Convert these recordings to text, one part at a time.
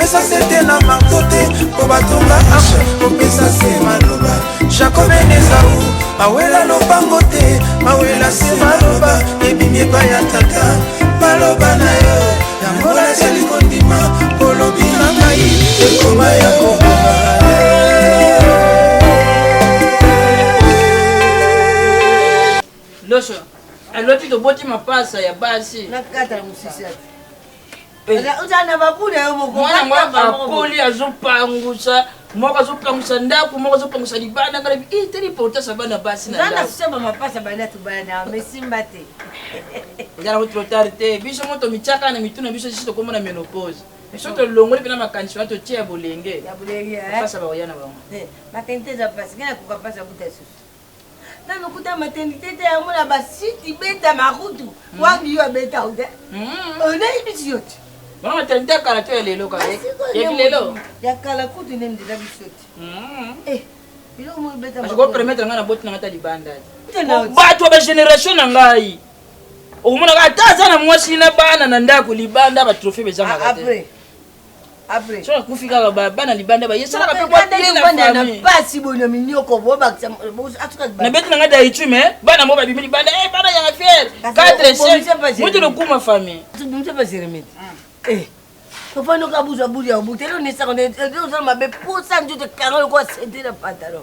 pesa sete na martote po batonga ashe kopesa se maloba jacobenezau mawela lopango te mawela se maloba ebimi epai ya tata maloba na yo yango nazali kondima kolobi na ngai ekoma ya koboma Loso, aloti to boti mapasa ya basi. Nakata na musisi ati. Uzana babule yo moko. Mwana mwa akoli azopangusa, moko azopangusa ndaku, moko azopangusa libanda kala teli porta sabana basi na ndaku. Zana sema mapasa bana tu bana mesimba te. Ngala ko trotarte, biso moto michaka na mituna biso sisi to komona menopause. Biso to longoli pina makanisi wato tia bolenge. Ya bolenge Pasa ba yana ba. Matente za pasi ngana kukapasa kutasu. Na nokuta maternité te amona basiti beta marutu wangi yo beta ude ona ibisi yote Mama maternité kala to lelo ka ya lelo ya kala kutu nende da bisoti bilo mo beta ko permettre ngana boti na ngata libanda bato ba generation na ngai omona ka taza na mwasi na bana na ndako libanda ba trophée bezanga kate après so kufika ba bana libanda ba yesala ka pe kwa tele na pasi bono minyoko bo ba atuka na beti na ngada itu me bana mo ba bimeli banda bana ya fier 4 5 mutu no kuma famille tumse pas remedi kofano ka buza bulia obutelo ne sa konde zo mabe posa njote kangalo kwa sente na pantalon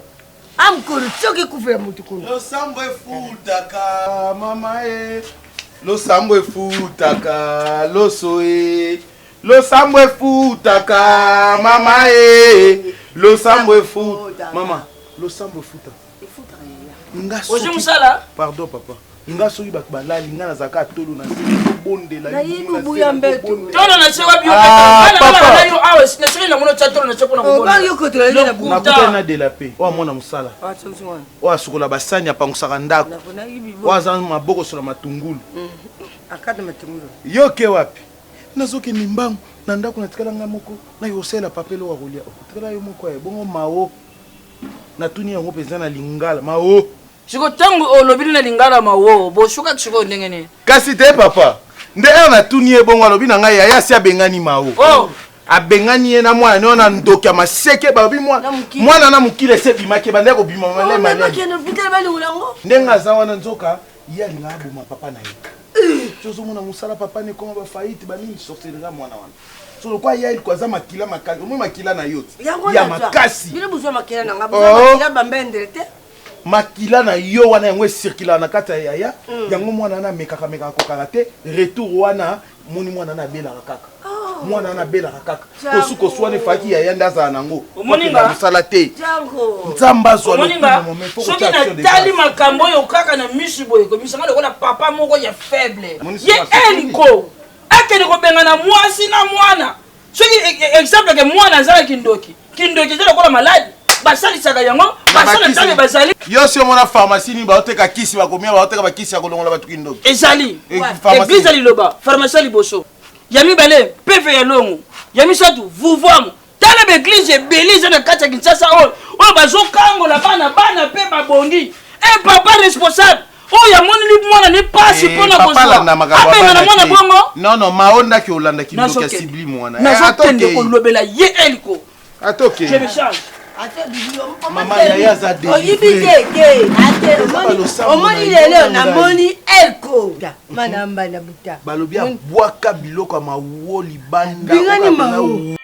amkuru choki kufela mutu kuno lo sambo efutaka mama lo sambo efutaka lo soe lo sambo efutaka mama lo sambo efuta mama lo sambo efuta nga soki musala pardon papa nga soki balali nga nazaka tolo na bondela na yibu ya mbeto tolo na sewa bio bana yo awe na sele na mono chatolo na chapona ko ba yo ko tolo na na kuta na de la paix o mona musala o asukola basani apangusaka ndako o azana maboko sola matungulu akata matungulu yo ke wapi nazoke nimbangu na ndako natikala nga moko na yosela papelo wa kolia tikala yo moko ya bongo mao na tuni yango peza na lingala mao siko tangu olobili na lingala mawo bo shuka siko ndengene kasi te papa nde na tuni e bongo alobi na ngai ya si abengani mao abengani ye na mwana ne ona ndoki ya maseke babi mwana na mukile se bimake bande ko bima malema ndenga za wana nzoka ya linga abuma papa na ye chozo mona musala papa ne koma ba faillite ba nini sorcelera mwana wana so kwa ya il kwaza makila makali mo makila na yote ya makasi bile buzo makila na ngabo makila bambendele te makila na yo wana yango circuler na kata ya yango mwana na mekaka ko karate retour wana moni mwana na bela kaka mwana na bela kaka kosuko swane faki ya ndaza nango moninga musala te jango nzamba zo moninga soki na tali makambo yo kaka na misiboye ko misanga lokola papa moko ya faible ye eliko akene ko benga na mwasi na mwana soki exemple ke mwana zala kindoki zala kola malade basali saka yango basala tale basali yo si mona pharmacie ni baoteka kisi bakomia baoteka bakisi ya kolongola batu kindoki ezali eglise liloba pharmacie liboso yami bale peve ya longo yami satu vuvamu tala be eglise belize na kati ya Kinshasa o bazokangola bana pe babondi papa responsable ya moni li mwana ne pasi pona kozwa abenga na mwana bongo non maonda ki olanda kindoki ya sibli mwana atoke kolobela ye eliko atoke je me change mama yaya za de oyibike ate omoni lelo na moni elko manamba na buta balobi abwaka biloko ya mawo libanda bingani mawo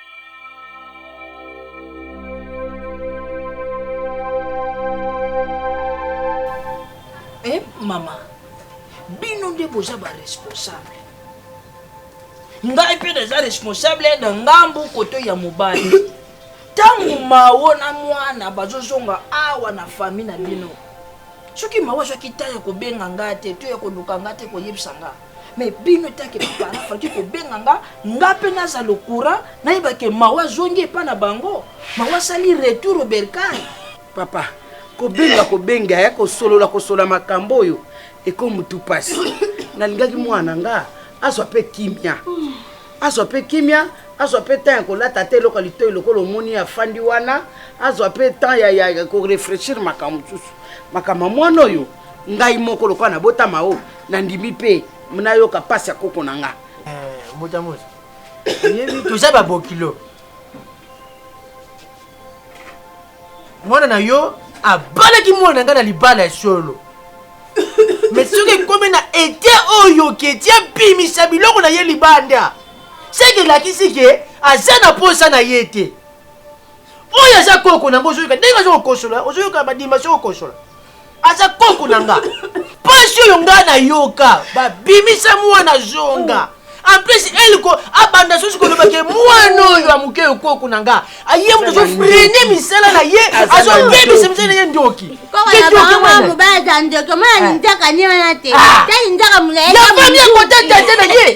mama bino nde boza ba responsable ngai pe deja responsable na ngambu koto ya mobali tangu mawo na mwana bazozonga awa na famille na bino soki mawo soki taya kobenga nga te to ya koluka nga te koyebisa nga mais bino take papa faki kobenga nga pe naza lokura nayeba ke mawo azongi epa na bango mawo asali retour oberkai papa kobenga ya kosolola makambo oyo eko mutu pasi nalingaki mwana nga azwa pe kimia azwa pe temps ya kolata te eloko litoi lokola omoni afandi wana azwa pe temps ya korefreshir makambo mosusu makambo mwana oyo ngai moko lokola nabotama o nandimi mpe nayoka pasi ya koko na nga motamoto oyebi toza babokilo mwana na yo abalaki mwana nga na libala ya solo mais soki ekomi na ete oyo ke tia bimisa biloko na ye libanda seke elakisi ke aza na posa na ye te oyo aza koko nango ozoyoka ndenge aza kokosola ozoyoka badimba so kokosola aza koko na nga pasi oyo nga nayoka babimisa mwana zonga en plus eliko abanda sosi kolobake mwana oyo amuke yo koko na nga aye moto azofrene misala na ye azobebisa misala na ye ndoki yafami akota tete na ye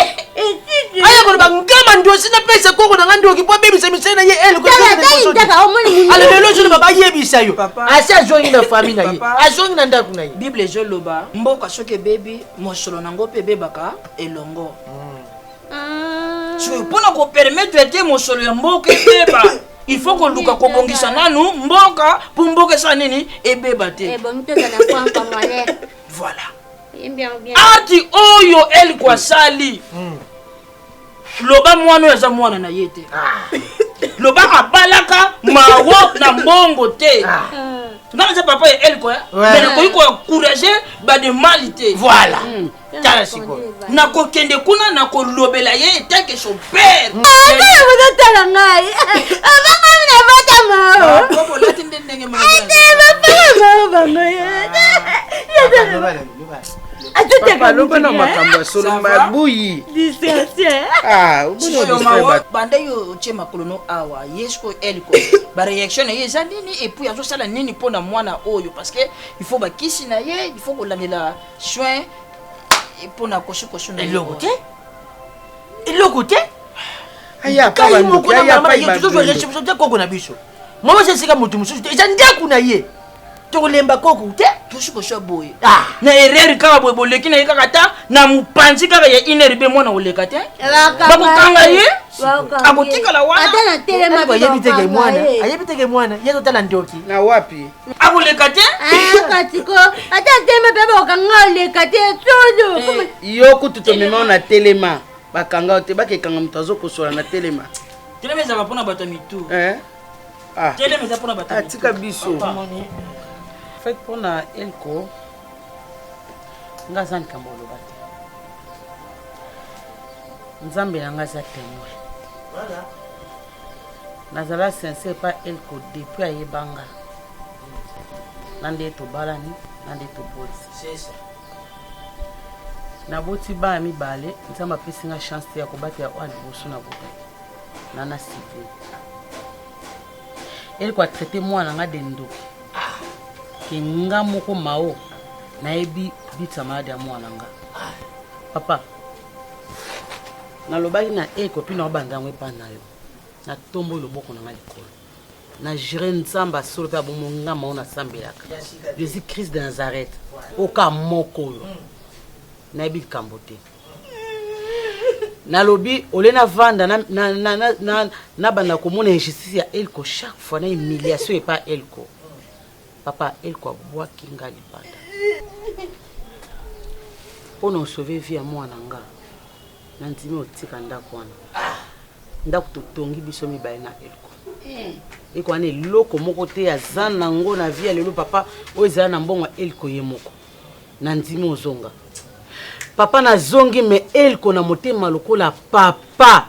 aya koloba ngama ndosi napesa koko na nga ndoki po abebisa misala na ye eliko alobelo ozoloba bayebisa yo asi azongi na fami na ye azongi na ndako na ye bible ezoloba mboka soki ebebi mosolo nango mpe ebebaka elongo mpona kopermettre ete mosolo ya mboka ebeba il faut koluka kobongisa nanu mboka mpo mboka esa nini ebeba te voilà ati oyo eliko asali loba mwana oyo aza mwana na ye te loba abalaka mawo na mbongo te nga eza papa ya eliko mais nakoki koencourage bademali te voilà tala sikoyo nakokende kuna nakolobela ye etake son père ozotala ngai abangami nabota mao olati nde ndenge alobana makambo ya solo mabuyi banda yo otie makolo no awa ye sikoyo eliko bareaction na ye eza nini epuis azosala nini mpona mwana oyo parce que il faut bakisi na ye il faut kolandela soin mpona kosukosu na eloko te eloko te koko na biso mama sesika moto mosusu te eza ndako na ye tokolemba koko te tosukosu boye na erreur kaka boye boleki na ye kaka ta na mopanzi kaka ya iner be mwana oleka te bakokanga ye akotikala wanayebi teke mwana ye totala ndoki na wapi akoleka te katiko ata telema mpe bakokanga oleka te sodo yo kutu tomema na telema bakanga te bakekanga moto azokosola na telema telema ezaka mpona bato ya mitu telema eza mpona bato atika biso fait mpona elko nga aza likambo oloba te nzambe na nga aza témoin nazala sincere pa elko depuis ayebanga na nde tobalani na nde toboti naboti bana mibale nzambe apesi nga chance te ya kobatela oyo liboso na bota nana sipe elko atraite mwana nga de ndoki ke nga moko mao nayebi bitsa malade ya mwana nga papa nalobaki na ekopi na obanda yango epa na yo natombo loboko na nga likolo na jure nzambe asolo mpe abomo nga mao nasambelaka jésus christ de nazareth oka moko oyo nayebi likambo te nalobi ole navanda nabanda komona injustice ya elko chaque fois na humiliation epa elko papa elko abwaki nga libanda mpona osauve vie ya mwana nga nandimi otika ndako wana ndako totongi biso mibale na elko elko wana eloko moko te aza nango na vie ya lelo papa oyo ezala na mbongo ya elko ye moko nandimi ozonga papa nazongi me elko na motema lokola papa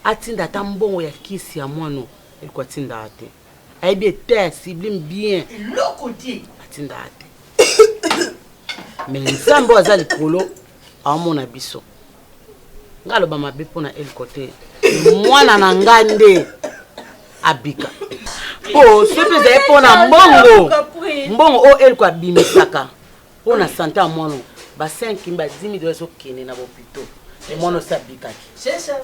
atinda ata mbongo ya kisi ya mwana elko atinda te ayebi ete sublime bien eloko te atinda te me nzambe oyo aza likolo aomona biso nga aloba mabe mpona elko te mwana na nga nde abika mpo soki ezali mpona mbongo oyo elko abimisaka mpona sante ya mwana ba 5 ba 10 dollars okende na bopito mwana osi abikaki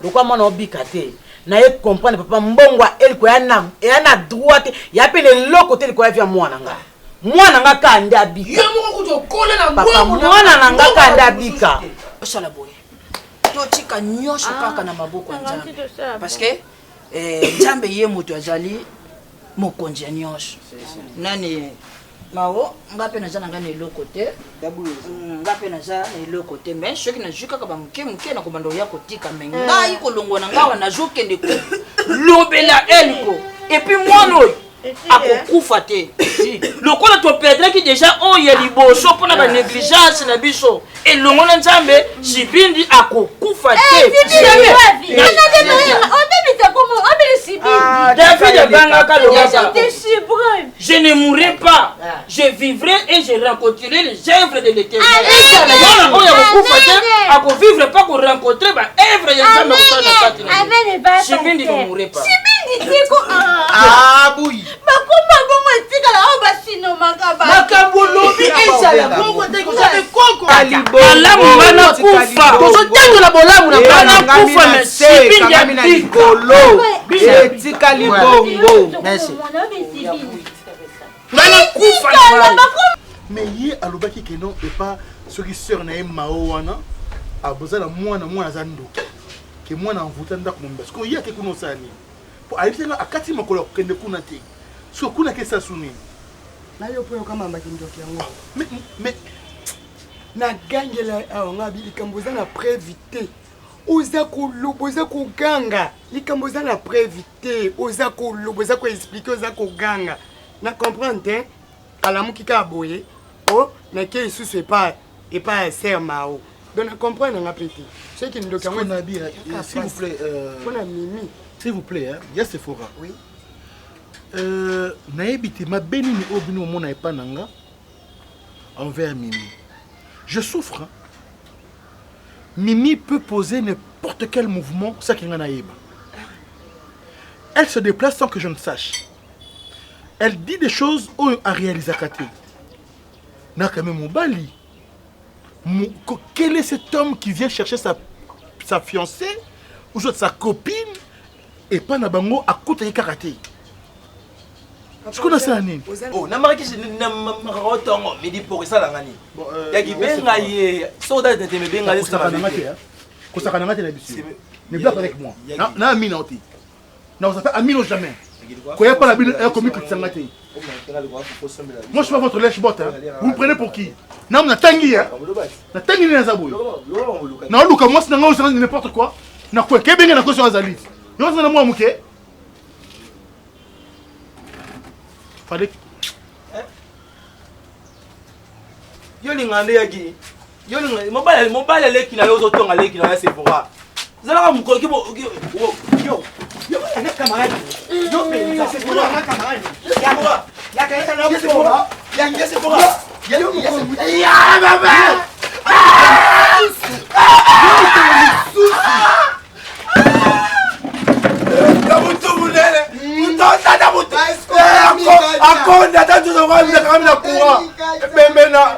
lokwa mwana obika te na ye comprendre papa mbongo elko ya na droit te ya pe leloko te elko ya via mwana nga ka nde abika papa mwana na nga ka nde abika osala boye totika nyonso kaka na maboko ya nzambe parce que nzambe ye moto azali mokonzi ya nyonso nani mao nga mpe naza na ngai na eloko te nga mpe naza na eloko te mais soki nazwi kaka bamoke moke na kobanda oya kotika me ngai kolongwa na ngawa nazokende kolobela elko epuis mwana oyo akokufa te lokola topedraki deja oyo ya liboso mpona banégligence na biso elongo na nzambe sibindi akokufa te david abangaka lobaka je ne mourrai pas je vivrai et je rencontrerai les œuvres de l'éternel mwana oyo akokufa te akovivre pa korencontre baœuvre ya nzambe kosala kati na sibindi ne mourrai pas boyi bakoma bongo etikala oyo basinomaka makambo lobi ezala bongo te kozala koko balamu bana kufa tozotangola bolamu na bana kufa na sibindi ya likolo etikali bongo bana kufa mais ye alobaki ke non epa soki sœur na ye mao wana abozala mwana aza ndoki ke mwana amvuta ndako momba siko ye ake kuna osala nini po ayebisanga akati makolo ya kokende kuna te siko kuna ke esasu nini nayo mpo yokamambaki ndoki yango mais nagangela awa ngabi likambo oza na prévi te oza koloba oza koganga likambo oza na prévi te oza koloba oza koexplike oza koganga na comprendre te alamuki kaka boye o nake lisusu epa ya ser mao donc na comprendre nanga mpe te soki ndoki yango s'il vous plaît mpona mimi s'il vous plaît ya Sephora oui nayebi te mabe nini oyo bino omona epa na nga envers Mimi je souffre Mimi peut poser n'importe quel mouvement ça qui nga yeba elle se déplace sans que je ne sache elle dit des choses à réaliser à côté na quand même mobali quel est cet homme qui vient chercher sa fiancée ou sa copine et pas na bango à côté de karaté. Je connais ça nini. Oh, na maraki na marotongo midi pour ça la ngani. Ya kibenga ye soda de me benga les ça ko ça kana na bisu. Ne bloque avec moi. Na amina oti. Na ça fait amino jamais. Ko ya pas la bille comme que tsangate. Moi je suis pas votre lèche-bot hein. Vous me prenez pour qui? Na na tangi hein. Na tangi na zaboy. Na luka moi c'est nga n'importe quoi. Na ko ke benga na ko sur azali. Yo ça na moi muke. Fallait yo lingande yaki yo lingande mobile leki na yo zotonga leki na Sephora zala mu ko yo na camarade yo pe ça Sephora na camarade ya ka na Sephora ya Sephora ya baba akonda tatu zo kwa mna kamna kuwa bembena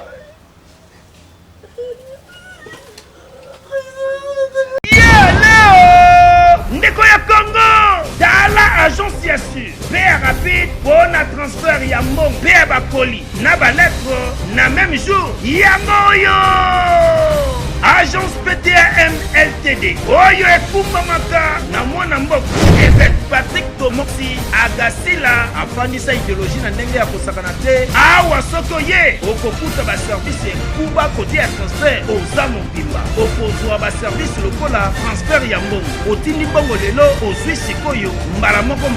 ndeko ya Congo tala agence ya sur paie rapide pour na transfert ya mbongo paie bakoli na balettre na même jour yango yo agence PTAM LTD oyo ekumbamaka na mwana mboka évêque Patrick Tomoxi agasila afandisa idéologie na ndenge ya kosakana te awa soko ye okokuta baservice ekuba kote ya transfert oza mobimba okozwa baservice lokola transfert ya mbongo otindi mbongo lelo ozwi sikoyo mbala moko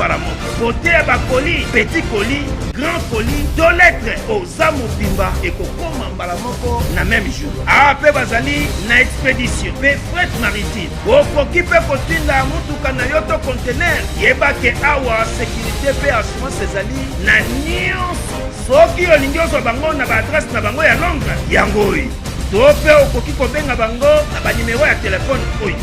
kote ya bakoli petit colis grand colis to lettre oza mobimba ekokoma mbala moko na même jour awa mpe bazali na expédition pe fret maritime okoki mpe kotinda mutuka na yo to conteneur yebake awa sécurité pe assurance ezali na nyonso soki olingi ozwa bango na baadresse na bango ya Londres yango oyo to mpe okoki kobenga bango na banimero ya telefone oyo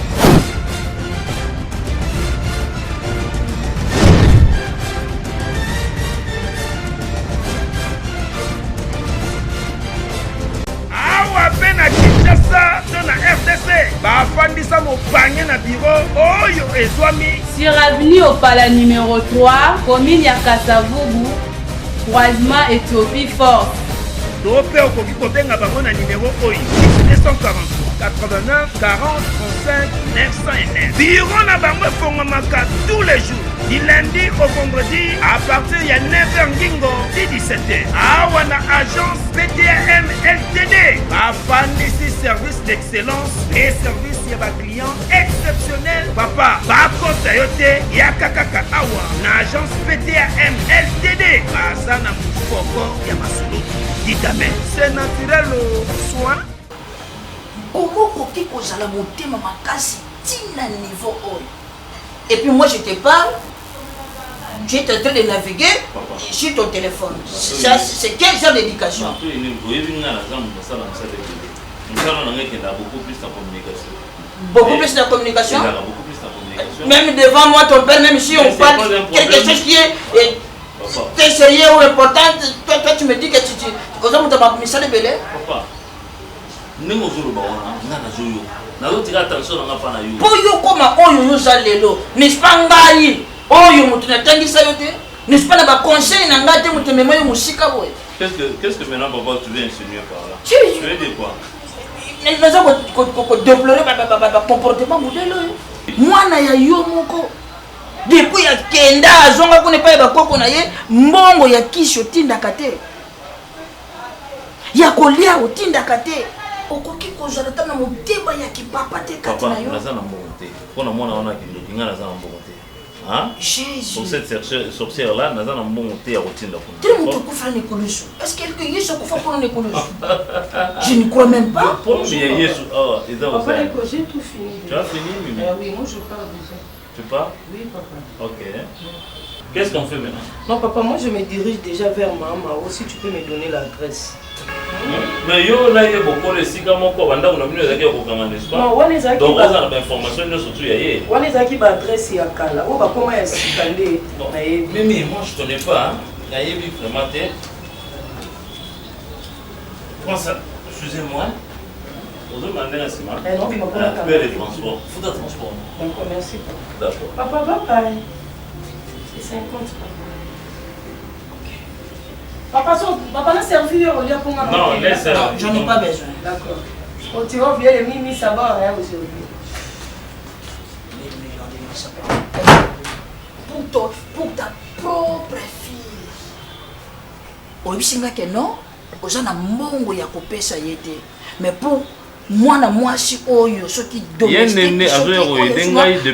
na Kinshasa to na RDC bafandisa mopange na bureau oyo ezwami sur avenue Opala numéro 3 commune ya Kasavubu croisement Éthiopie Force to pe okoki kobenga bango na numéro oyo 240 89 40 35 909 bureau na bango efongwamaka tous les jours du lundi au vendredi à partir de 9h ngingo 17h. Awa na agence PTAM LTD. Afandisi service d'excellence et service ya ba client exceptionnel. Papa, bakote kopesa yo te yaka kaka awa na agence PTAM LTD baza na mufoko ya masuluki didame c'est naturel soin comment koki kozala motema makasi tina niveau oyo. Et puis moi je te parle, tu es en train de naviguer sur ton téléphone. C'est quel genre d'éducation? Beaucoup plus de communication. Même devant moi, ton père, même si on parle quelque chose qui est sérieux ou important, toi tu me dis que tu as un message de belé. Papa, pour yo koma oyo yo zalelo n'est-ce pas ngai oyo mutu natangisa yo te n'est-ce pas na ba conseil na ngate mutu mema yo musika boy. Qu'est-ce que maintenant papa tu veux insinuer par là? Tu veux dire quoi? Naza ko déplorer ba comportement modèle mwana ya yo moko depuis ya kenda azonga ko ne pa ba koko na ye mbongo ya kisho tinda kate ya kolia otinda kate. Okoki kozala na motema ya kipapa te kati na yo. Papa, naza na mbongo te. Pona mwana wana kindoki nga naza na mbongo te. Hein? Jésus. Pour cette sorcière là, naza na mbongo te ya kotinda kuna. Tellement tu kufra nekulusu. Est-ce que quelqu'un yeso kufa pour nekulusu? Je ne crois même pas. Pour yeso. Oh, papa, j'ai tout fini. Tu as fini, Mimi? Oui, moi je pars déjà. Tu pars? Oui, papa. OK. Qu'est-ce qu'on fait maintenant? Non, papa, moi je me dirige déjà vers maman. Aussi, tu peux me donner l'adresse. Mais yo là il y a beaucoup de siga moko banda on a mis les gars kokanga n'est-ce pas? Non, on les a qui donc on a l'information surtout yé. On les a qui adresse ya kala. On va comment est sikandé. Mais moi je connais pas. Na yebi vraiment té. Comment ça? Excusez-moi. Vous demandez un ciment. Non, mais pas le transport. Faut de transport. D'accord, merci. D'accord. Papa, bye. C'est 50 Papa n'a servi au lieu pour moi. Non, laisse. Non, j'en ai pas besoin. D'accord. Quand tu reviens, les mimi, ça va, hein, aujourd'hui. Pour ta propre fille. Oyisinga que non, ozana mbongo ya kopesa yete. Mais pour moi na mwasi oyo soki domestique.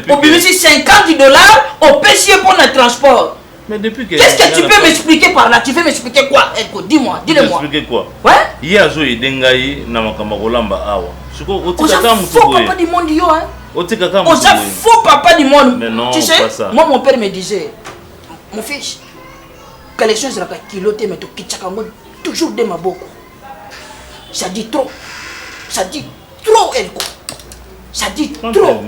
Depuis 50 $, au payé pour le transport. Mais depuis que... Qu'est-ce que tu peux m'expliquer par là? Tu veux m'expliquer quoi? Dis-moi, dis-le-moi. M'expliquer quoi? Ouais? Yazo idengai na makamagolamba awa. Suko otika kama mtu boye. Papa du monde yo hein. Otika kama mtu boye. On faux papa du monde. Mais non, tu sais, pas ça. moi mon père me disait mon fils, que les choses la kiloté mais to kichakango toujours de maboko. Ça dit trop. Ça dit trop Elko. Ça dit trop.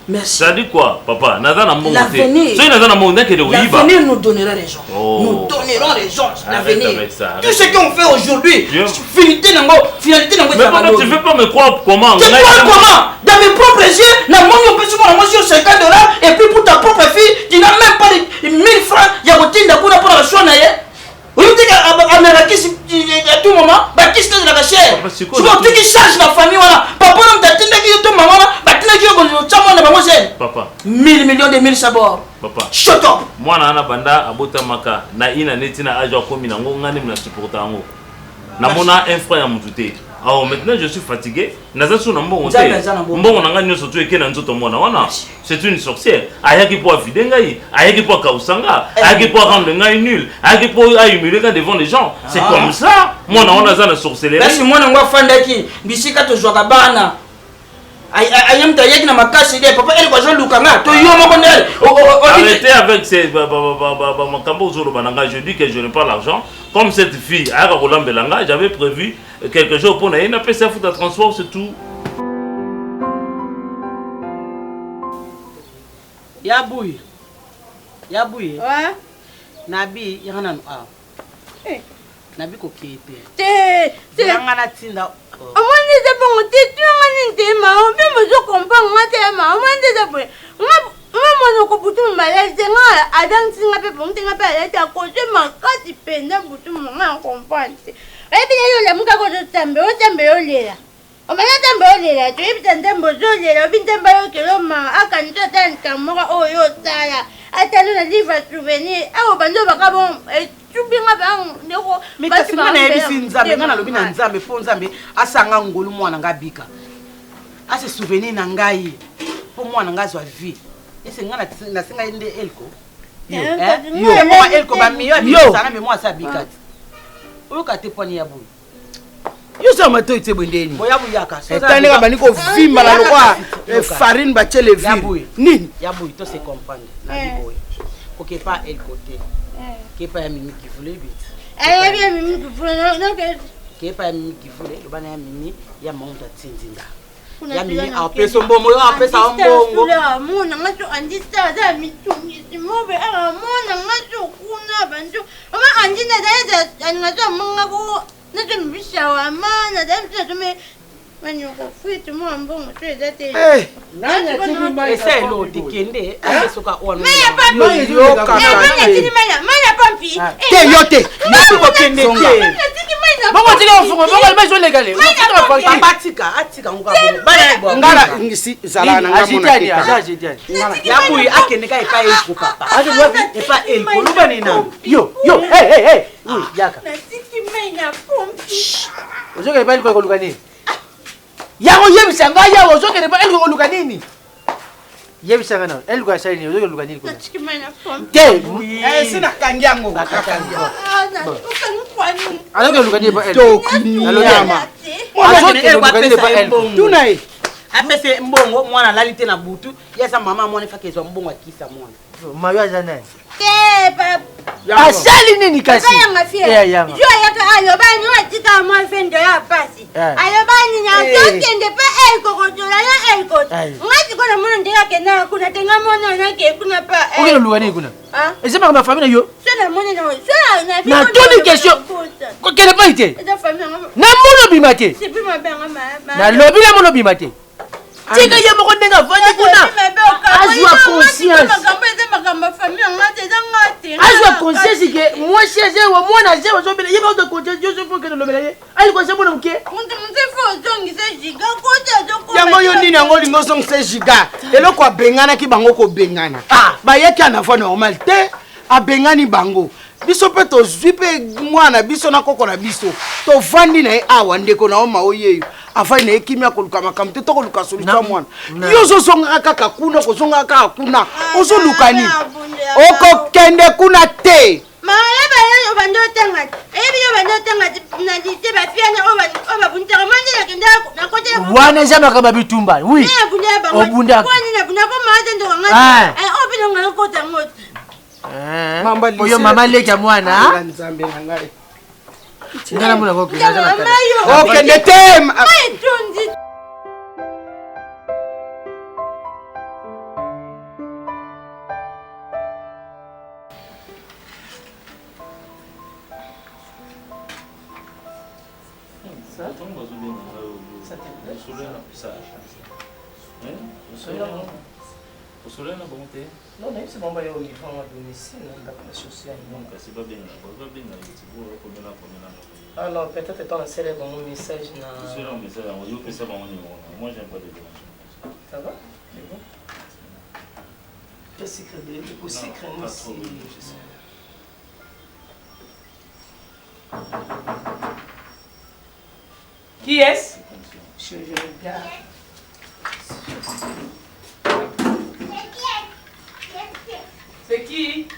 Merci. Ça dit quoi, papa? L'avenir. L'avenir nous donnera raison. Oh. Nous donnerons raison. L'avenir. Tout ce qu'on fait aujourd'hui, finalité nango. Mais papa, tu veux pas me croire comment? Tu crois comment? Dans mes propres yeux, na monnaie on peut se voir sur 50 $, et puis pour ta propre fille, tu n'as même pas 1000 francs. Il y a beaucoup de pour la choix naie. Oui, tu dis qu'à Merakis, à tout moment, bah qu'est-ce que c'est la chère? Tu vois, tu qui change la famille, voilà. Papa, on t'a dit que tu maman, bah tu n'as que papa. 1000 millions de 1000 sabords. Papa. Shut up. Moi, na banda abota maka na ina netina ajo komi na ngo ngani mna supporta ngo. Na mona un frère ya mutute. Alors maintenant je suis fatigué. Nazasu na mbongo te. Mbongo na ngani nyoso tu eke na nzoto mona wana. C'est une sorcière. Ayaki po afidenga yi, ayaki po kausanga, ayaki po rendre ngai nul, ayaki po humilier devant les gens. C'est comme ça. Moi na wana za na sorcellerie. Parce que moi na ngwa fandaki, bisika to joka bana. Ayam tayek na makasi de papa elle ko lukanga to yo moko ndel. Arrêtez avec ces makambo zolo bananga, je dis que je n'ai pas l'argent. Comme cette fille a Rolambelanga, j'avais prévu quelque chose pour n'a pas ça de transport, c'est tout. Yaboui. Yaboui. Ouais. Nabi, yana no a. Nabi ko kete. Te. Ngana tinda. Amani de bon te tu ngani te ma, on peut me comprendre ngate ma, amani de bon. Maman ko butu malaise nga adam singa pe bon tinga pe ala ko je makati penda butu nga comprendre. E bi yo la muka ko tambe o tambe o lela. O mala tambe o lela, tu bi tambe o lela, bi tambe o kelo ma aka nto tan kamora o yo tala. Atalo na livre souvenir, a o bando baka bon e tubi nga ba ndeko. Mais kasi ngana yebi sinzambe ngana lobi na nzambe po nzambe asanga ngolu mwana ngabika. Ase souvenir na ngai. mwana nga azwa vie ese nga nasenga nde elko Yo. mwa elko bamiyo abisana me mwa sabikati oyoka te pwani ya buyi yo so matoi te bwendeni boya buyaka etandeka bani kovimba na lokwa farine batie levire nini ya buyi to se comprendre na biboye kokepa elko te kepa ya mimi kivule biti Ayebi mimi kufuna no ke. Kepa ya mimi kivule lobana ya mimi ya maunta tsinzinda. Ya mimi apeso mbongo yo apesa mbongo. La mona ngacho andista za mitungisi mobe ala mona ngacho kuna bantu. Ama andina da ngacho manga ko nacho mbishawa mana da mtu tume manyo ko fitu mo mbongo tweza te. Nanya tini mai eselo dikende apesoka ono. Maya pampi. Yo kaka. Maya pampi. Te yote. Yote ko kende te. Bongo tika ofungo bongo lemezo legale. Atika ngaba bongo. Ngala ngisi zalana ngamona. Ajitani. Ya buyi akende ka epa elko papa. Epa elko luba ni na. Yo, hey. Yaka. Nasiki maya pampi. Ozoke epa elko koluka nini? Yango yebisanga yawo ozoke epa elko koluka nini? Yebisanga na elko asali ni ozoke koluka nini koluka? Nasiki maya pampi. Te. Sina kangiango. Azoke koluka nini epa elko? Alonyama. Azoke koluka nini epa elko? Tunai. Apese mbongo mwana lalite na butu yesa mama mwana fakezwa mbongo akisa mwana. Mayo ajana. Kepa. Asali nini kasi? Yanga. Jo yaka alobani watika mwa fendo ya pasi. Alobani na tokende pa elko kotola ya elko. Ngati kona mwana ndika kena kuna tenga mwana na ke kuna pa. Okelo lugani kuna. Ezema kama famille yo. Sona mwana na na toni question. Ko kele pa ite. Na mono bimate. C'est plus ma belle maman. Na lobi la mono bimate. Tika ye moko ndenga vandi kuna. Azwa conscience. Azwa conscience ke moi chez wa mwana je wazo bele yeba de conscience je faut que le bele. Ali ko sebo nke. Yango yo nini yango lingo song se giga. Eloko abengana ki bango ko bengana. Ba yeki ana fa normal te abengani bango. Biso pe to zwipe mwana biso na koko na biso. To vandi na awa ndeko na oma oyeyo. Afai na ekimia koluka makamte to koluka solution mwana. Yo zo songa kaka kuna ko songa kaka kuna. Ozo lukani. Oko kende kuna te. Maya ba yo bando tanga. Ebi yo bando tanga na dite ba fiana oba bunta manje ya kenda na kote. Wana jama kama bitumba. Oui. Obunda. Kwani na buna ko maze ndo ngati. Obi ndo ngalo kota ngoti. Mamba lise. Oyo mama leka mwana. Nzambe ngai. Ngana muna ko kenda na kata. Okay, ndete. Mai tunzi. Non, mais c'est bon, il y a un niveau à domicile, dans la sociale. Donc, c'est pas bien, c'est bien, Ah non, peut-être pas un célèbre message. C'est un message, on peut savoir mon numéro. Moi, j'aime pas de dérange. Ça va? C'est bon? Le secret de secret aussi. Qui est-ce? Je regarde. C'est qui?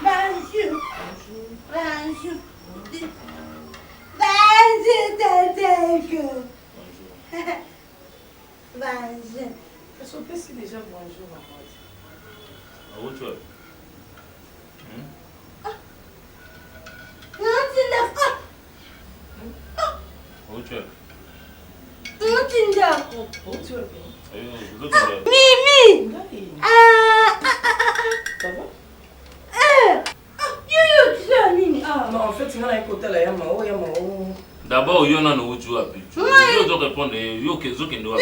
Bonjour. Bonjour. Bonjour. Est-ce qu'on peut si déjà bonjour, maman? Ah, où tu es? Où tu es? Mimi! Ça va? Non, en fait, c'est moi qui ai la Yamao. D'abord, il y en a où tu habites. Je dois répondre, il y a qui doit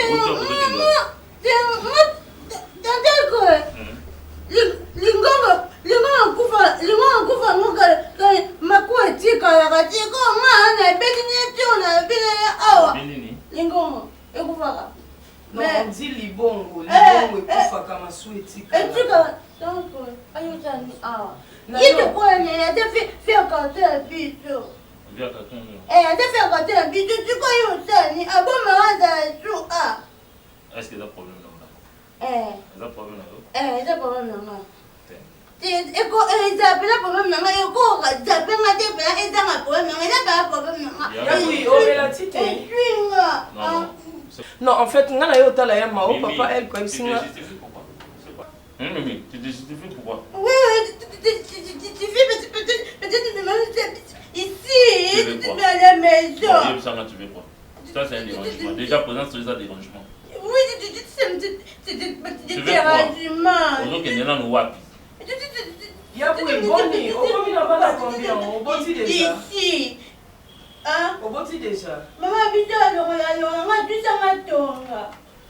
Non, on dit libongo, libongo ekufa kama sweti. Etika, donc, ayotani awa. Yito kwa nyanya te fi akate biso. fait rater un bidou, tu connais ça, ni à bon moment dans le jour. Est-ce qu'il y a un problème là? Il y a un problème là. Il y a un problème là. Non, en fait, on a eu autant la Mao, papa, elle, comme si. Mimi, tu te justifies pourquoi? Oui, tu justifie, peut-être ici, tu à la maison. Tu veux quoi? Ça, c'est un dérangement. Déjà, présent, c'est un dérangement. Oui, c'est des dérangements. On est dans nos wapis. Il y a pour une bonne nuit. On va pas combien? On va déjà. Ici. Hein? On va déjà. Maman, habite à l'oreille, tu sais ma tongue.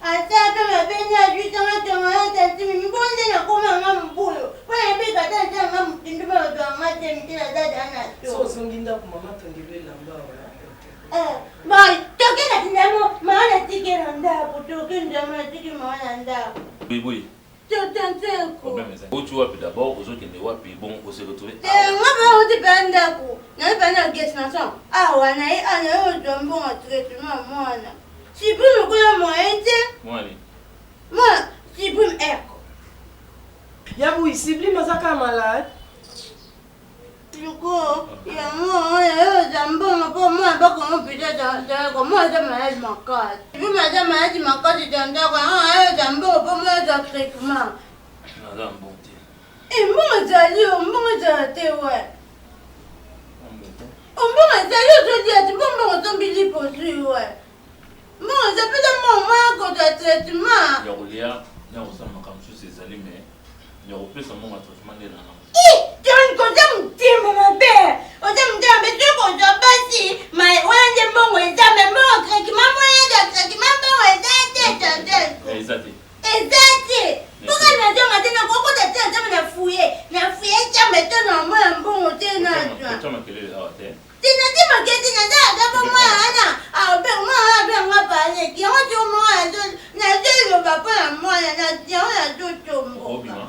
Ataka mabenya juita ngama tati mimi bonde na koma ngam bulo. Kwa mbe kata tata ngam tinduma ndo ngate mtira dada ana to. So sunginda ku mama tondile lamba wa. Mai toke na tindamo maana tike nda kutoke ndama tike maana nda. Oui. Tanteko. Problème c'est. Où tu vas d'abord aux autres qui ne voient pas bon on se retrouver. Ngaba uti banda ku. Na banda guest na so. Wana ana yo dombo traitement mwana. Si vous me connaissez moi, moi, si vous me Yabou, ici, il m'a sacré malade. Du coup, il y a moi, j'aime pas moi, pas comment peut-être comment ça malade ma carte. Si vous m'avez malade ma carte, j'aime pas moi, de traitement. Madame, bon Dieu. Et moi, j'allais, ouais. On va j'allais, je dis, bon, ouais. Moi, ça peut être mon manque de traitement. Il y a Olia, il y a aussi un comme ça, c'est allé, mais il y a plus un moment de traitement de la langue. Tu as une cosa, mon team, mon père. On t'aime bien, mais tu qu'on doit passer. Mais on a des bons résultats, mais bon, traitement, moyen de traitement, bon résultat. Exact. Pourquoi on a dit, on a dit, on a dit, on a fouillé. On a fouillé, tiens, mais tu as un bon hôtel. Tu as marqué le hôtel. Tinazima keti nada kwa mwana mwana mwana pale kiona tu mwana na ndio papa na mwana na ndio na toto Obima.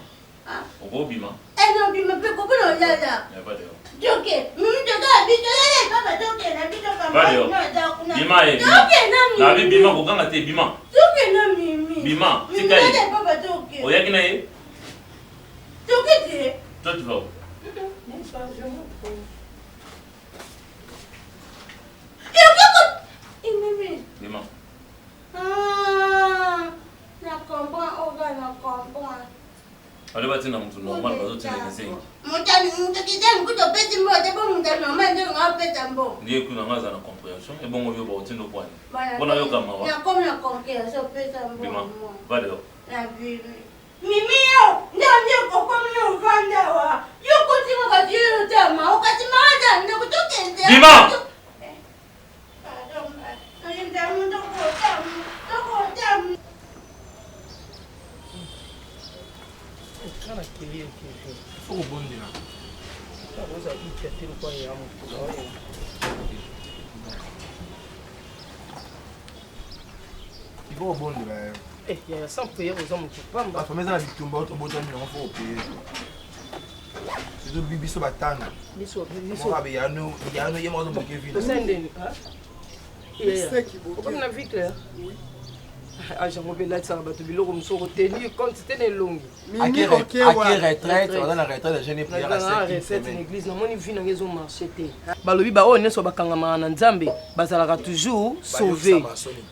Obima. No bima pe ko bono lala. Joke, mimi toka bito lele papa toke na bito kama. Bima e. Na bima ko ganga te bima. Toke na mimi. Bima, tikai. Lele papa toke. Oya kina e. Toke te. Toi tu vas. Bima. Na comprends, na comprends. Ale bati na mtu normal bazo tena ngisengi. Mutaki kuto peti mbote bo mutaki normal ndio ngapeta mbo. Ndiye kuna ngaza na comprehension e bongo yo ba otendo kwani. Bona yo kama wa. Na comme na comprehension pesa mbo. Bima. Vale. Na bibi. Mimi yo ndio kwa mimi uvanda wa. Yo kutima kwa hiyo tama wakati maada ndio kutoke. Bima. Kana kilie kitu. Faut bondi là. Ça vous a dit que tu le crois ya mtu. Il faut bondi là. Il y a 100 payer aux hommes qui pas. Ba fameza na bitumba autre botami on faut payer. C'est do bibiso batana. Biso. Moi ba yano yemo zo boke vile. Sendeni, hein? C'est qui beau. Comme la vie claire. Oui. Ah, j'ai enlevé là, ça va te biloko msoko tenir compte c'était longue. Mimi OK wa. Retraite, on a la retraite de jeune prière à 5. Retraite en église, na moni vie na ngezo marché té. Balobi ba o neso bakangama na Nzambe, bazalaka toujours sauvé.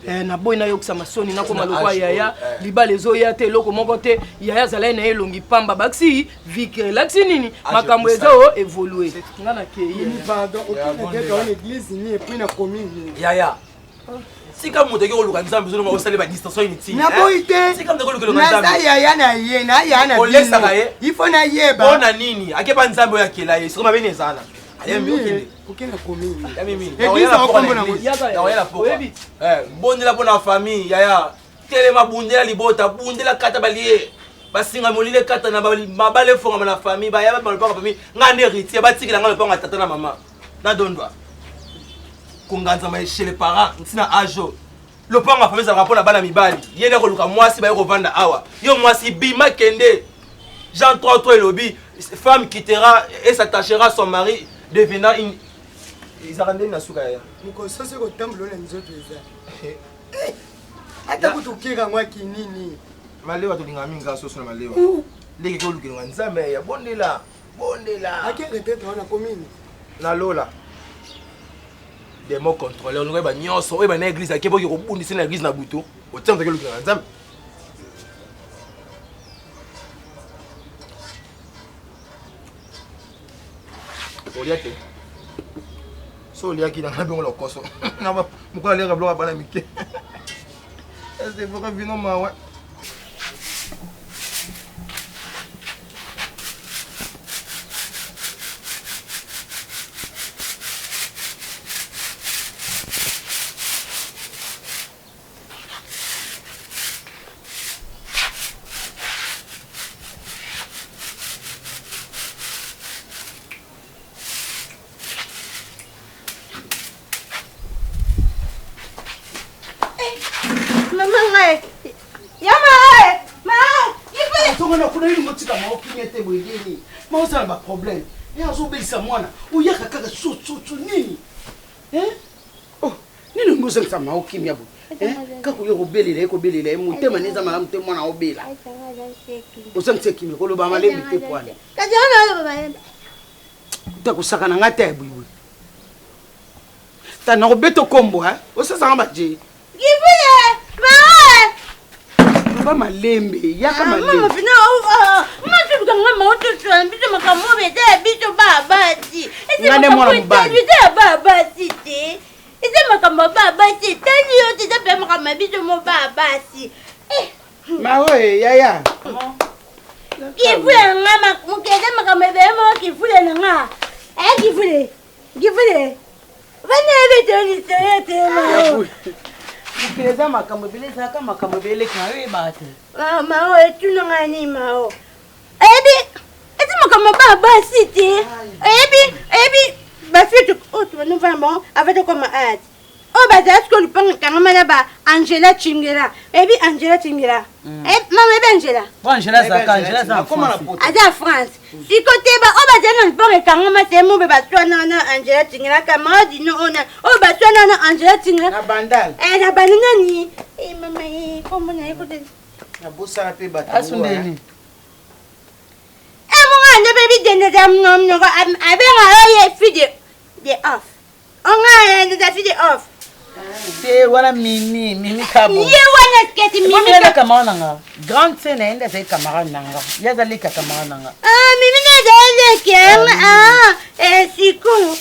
Na boy na yoksa masoni na koma lokwa yaya, libala ezoya te loko moko te, yaya zala na elongi pamba baxi, vike laxi nini, makambo ezo évoluer. Ngana ke yé. Pardon, OK, dans l'église ni et puis na commune. Yaya. Si comme vous avez le Nzambe besoin de saluer la distance inutile. Na boité. Si comme vous avez le Nzambe. Na ya na ye na ya na. Olesa kaye. Il faut na yeba. Bona nini? Akeba Nzambe ya kela ye. Soma bene zala. Ayembi okende. Okende commune. Ya mimi. Église okombo na moi. Ya la poko. Bondela bona famille yaya. Telema bundela libota, bundela kata balié. Basinga molile kata na mabale fonga na famille, ba ya ba le famille. Ngane héritier batikela ngale ponga tata na mama. Na dondwa. Konganza ma chez les parents ntina ajo le pont ma famille ça rapport na bana mibali yene ko luka mwasi ba ko vanda awa yo mwasi bima kende Jean 33 lobby femme quittera et s'attachera à son mari devenant ezaka ndeni na suka ya mokososi kotambola na nzoto eza ata kutukika ngwaki nini malewa tolinga mingi kaka soso na malewa leki kolukelanga nzambe ya bondela akenge te tawana komini nalola demo contrôleur olingo oyeba nyonso oyeba na église ake boki kobundisa na église na butu otia moto ake olukelanga nzambe olia te so oliaki nanga bengo lokoso mokolo aliaka biloko bana mike ese foka vino mawa maosala baproblème ye azobelisa mwana oyaka kaka sotsotso nini nini ongi ozangisa mao kimia bo kaka oye kobelela ye kobelela ye motema neza malamu te mwana obela ozangisa kimia koloba malembe te pwana ta kosaka na nga te ya bwiibwi ta na kobeta okombo osasanga baje ba malembe yaka malembe fina matu kanga mauto tswana biso makamo bete biso babati ngane mwana mubali bete babati te ese makamo babati tani yo te pe makamo biso mo babati mawe yaya kifule ngama mukede makamo be mo kifule nga kifule bana bete ni te ma Ukileza makambo bele zaka makambo bele kawe bate. Mao etuna ngani mao. Eti makambo baba siti. Ebi bafite otu no vraiment avec comme ad. O ba das ko lupanga kangama ba Angela Chingera. Ebi Angela Chingera. Mama ebi Angela. Bon Angela zaka Angela za comment Ada France. Si côté ba o ba dena lupanga kangama te mo be ba twana na Angela Chingera camarade no ona. O ba twana na Angela Chingera. Na bandal. Na bandal ni. Mama comment na écoute. Na bosa pe bata. Asundeni. Monga baby dende dam nom no abenga oye fide de off. Onga de da fide off. Te wana mimi kabo. Ye wana sketi mimi. Mimi na kamera nanga. Grande scène enda sai kamera nanga. Ya zali ka kamera nanga. Mimi na dele ke siku.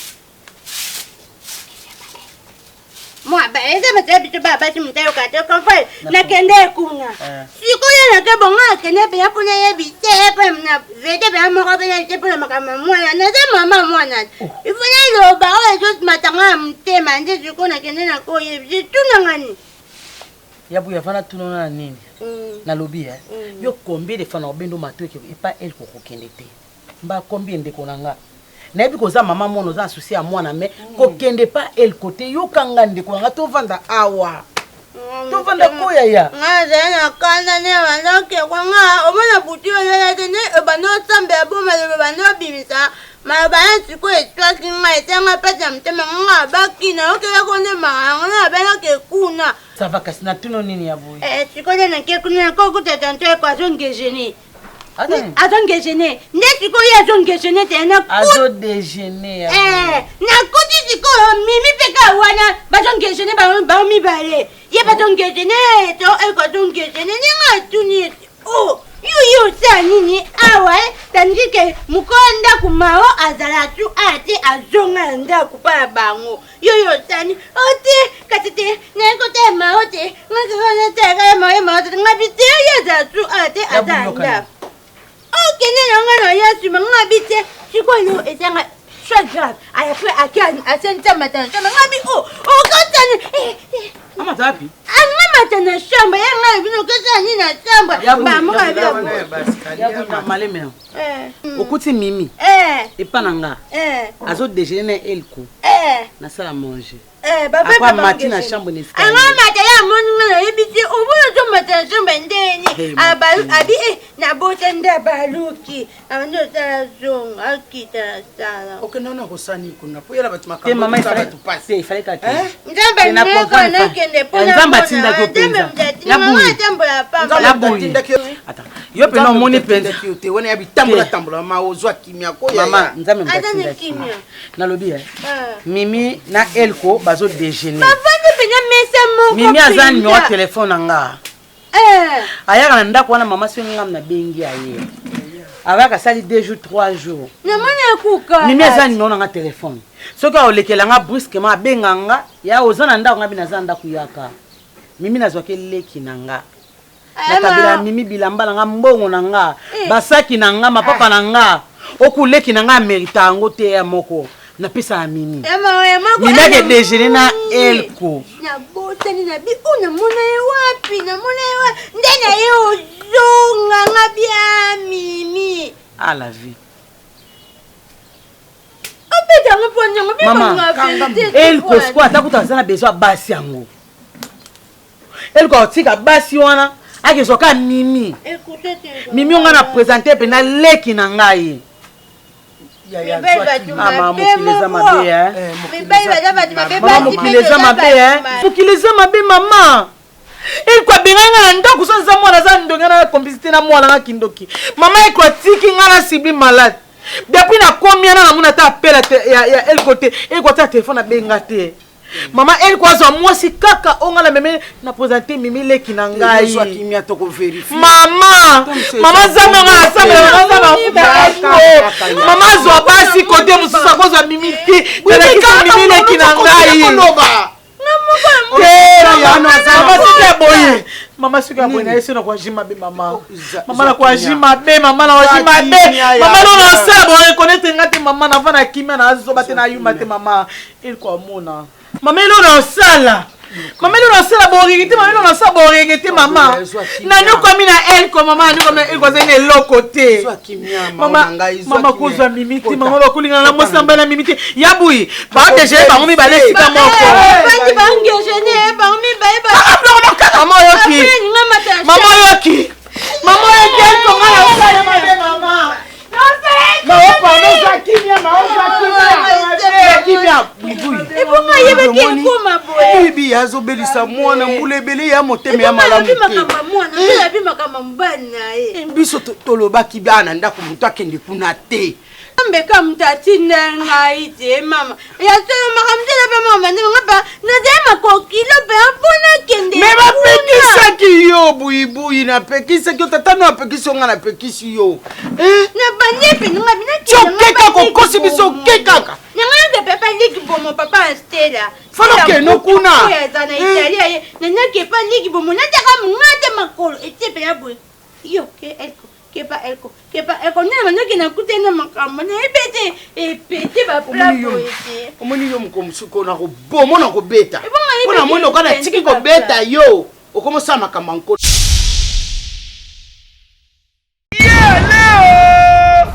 Moi ba eza matabi to baba ti mutayo ka to konfai na kende kuna. Siku ya na ke bonga kende be ya puna ye bite pe na vete be mo ko be na te puna makama mwana na za mama mwana. Ifuna lo ba o just matanga mtema nje siku na kende na ko ye tuna ngani. Ya buya fana tunona nini? Na lobi yo combien de fana obendo matoke et pas elle ko kokende te. Mba combien de konanga. Nayebi koza mama mono za souci à mwana mais kokende pas elle côté yo kangande ko nga to vanda awa to vanda ko ya nga na kanda ne wanda ke kwa nga omona buti yo ya tene bano sambe aboma le bano bimisa ma ba nsiko etwa kinga etenga pata mtema nga bakina okela konde ma nga bana ke kuna ça va kasina tuno nini ya boy sikole na ke kuna ko kutata nto kwa zonge gene Attends déjeuner. N'est-ce que y a déjeuner t'es na azo déjeuner. Na kuti siko mimi peka wana ba déjeuner ba mi balé. Y a pas déjeuner to e ko déjeuner ni nga tuni. Oh, yo sa nini awa tandis que mukonda kumao azala tu ati azonga nda kupa bango. Yo sa ni oti katete na ko te ma oti nga te ga ma ngabite ya za tu ati azanda. Ok, non, je m'habite. Tu vois, et ça très grave. Après, à 5h matin, je m'habite. Oh, quand Amatapi. Matin, chambre, il y a maleme. Okuti mimi. Et pananga. Azo déjeuner elko. Na sala manger. Après matin na chambre ni ska. Matin ya moni na ebiti. Obo zo matin chambre ndeni. Abi na bote nda baluki ando tala zong akita sala. Ok, non non kosani kuna. Po yala batima Te mama il fallait qu'à Nzamba neka na kende pona. Nzamba tinda ko penza. Ya mama tambola pamba. La boui. Attends. Yo pe no moni penza. Te wona ya bitambola tambola ma ozwa kimia ko ya. Mama, nzambe mbatinda kimia. Nalobi Mimi na Elko bazo déjeuner. Bavandi penya mesa moko. Mimi aza numéro téléphone nga. Ayaka na ndako wana mama so ngam na bengi aye. Avaka sali 2 jours 3 jours. Namona kuka. Mimi aza numéro na téléphone. Soki olekela nga brusquement abenga nga ya ozana ndako nga bina za ndako yaka. Mimi nazwaki leki na nga. Nakabila Mimi bilamba na nga mbongo na nga. Basaki na nga mapapa na nga. Okuleki na nga merita ngo te ya moko. Na pesa ya Mimi. Mimi ake déjeuner na Elko. Na botani na bi una mona wapi na mona wa ndena yo zonga ngabia Mimi. Ah la vie. Opeta ngoponya ngobi Mama, Elko sko atakutazana besoin basi yango. Elko otika basi wana ake soka Mimi. Mimi on a présenté pena leki na ngai. Mama mukileza mabe mukileza mabe mama. Elko benganga na ndako sanza mwana za ndonga na complicité na mwana na kindoki. Mama Elko tiki ngana sibli malade. Depuis na combien na muna ta appel ya Elko te Elko ta téléphone benga te. Mama Elko azo mwasi kaka onga la meme na présenter Mimi leki na ngai. Mama zama nga mama zo basi côté mususa kozo Mimi ti. Mimi leki na ngai. Mama suka boye na yesu na kwa jima be mama. Mama na kwa jima be mama na kwa jima be. Mama no na sala bo reconnaître ngati mama na vana kimia na azo bate na yuma te mama. Il kwa mona. Mama ilo na sala. Mama ilo na sala bo regete mama ilo na sala bo regete mama. Na nyoko mi na Elko mama nyoko na Elko zene loko te. Mama kozwa Mimi ti mama ba kulinga na mosamba na Mimi ti. Yabui ba deje ba ngomi ba lesika moko. Bandi bangi jene ba ngomi ba ba. Mama yoki. Mama yoki. Mama yoki Elko ngala usale mabe mama. Maopa no kimia maopa kimia. Ebonga yebeke koma boye. Bibi yazo belisa mwana mulebele ya moteme ya malamu. Mwana bima kama mbana biso tolobaki bana ndako mutu akende kuna te. Mbeka mtati ngai te mama. Ya solo makamdela pe mama ngapa na dema ko kilo pe apona kende. Me ba pekisa ki yo buibui na pekisa ki tatano apekisa nga na pekisi yo. Na banyepe ngabi na chokeka ko kosi biso kekaka. Nyanga papa liki bomo papa Stella. Falo ke no kuna. Ya zana Italia na nyake pa liki bomo na taka ngate makolo etepe ya boy. Yo ke Elko. Kepa Elko nana nyoki na kutena makambo na epete ba plapo ete. Omoni yo mkomsuko na ko bomo na ko beta. Pona mono kana tiki ko beta yo. Okomo sama kama nko.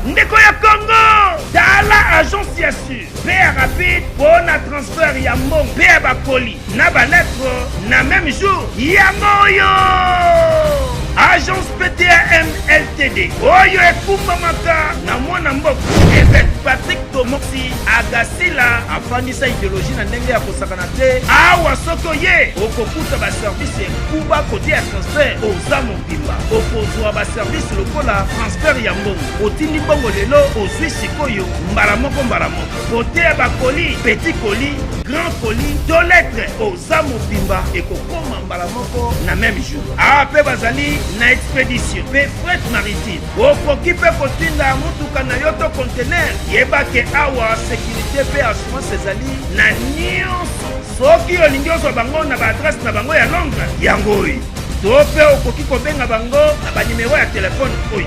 Ndeko ya Congo Dala agence ya su Père rapide pour na transfert ya mon Père bakoli na ba lettre na même jour ya moyo. Agence PTAM LTD Oyo ekumba maka na mwana mboka Ebet Patrick Tomoxi Agasila afandisa idéologie na ndenge ya kosakana te awa soko ye okokuta ba service kuba kote ya transfert oza mobimba okozwa ba service lokola transfert ya mbongo otindi bongo lelo ozwi sikoyo mbala moko kote ya bakoli petit colis grand colis to lettre oza mobimba ekokoma mbala moko na même jour ape bazali na expédition pe fret maritime okoki pe kotinda mutuka na yo to conteneur yebake awa sécurité pe assurance ezali na nyonso soki olingi ozwa bango na baadresse na bango ya Londres yango oyo to pe okoki kobenga bango na banimero ya telefone oyo.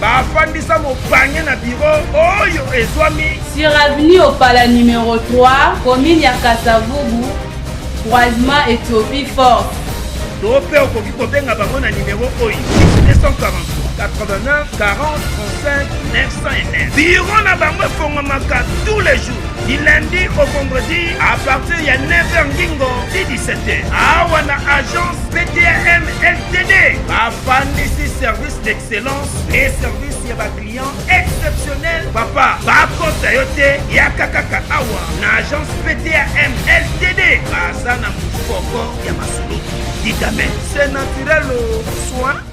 Bafandisa mopanye na bureau oyo ezwami sur avenue Opala numéro 3 commune ya Kasavubu croisement Ethiopie Force. Tope okoki kobenga bango na numéro oyo 243 89 40 35 909. Bureau na bango efongwamaka tous les jours du lundi au vendredi à partir de 9h ngingo ti 17h. Awa na agence PTM LTD bafandisi service d'excellence et service ya client exceptionnel. Papa bakota yo te yaka kaka awa na agence PTM LTD baza na mufoko ya masuluki. Dites amen. C'est naturel soin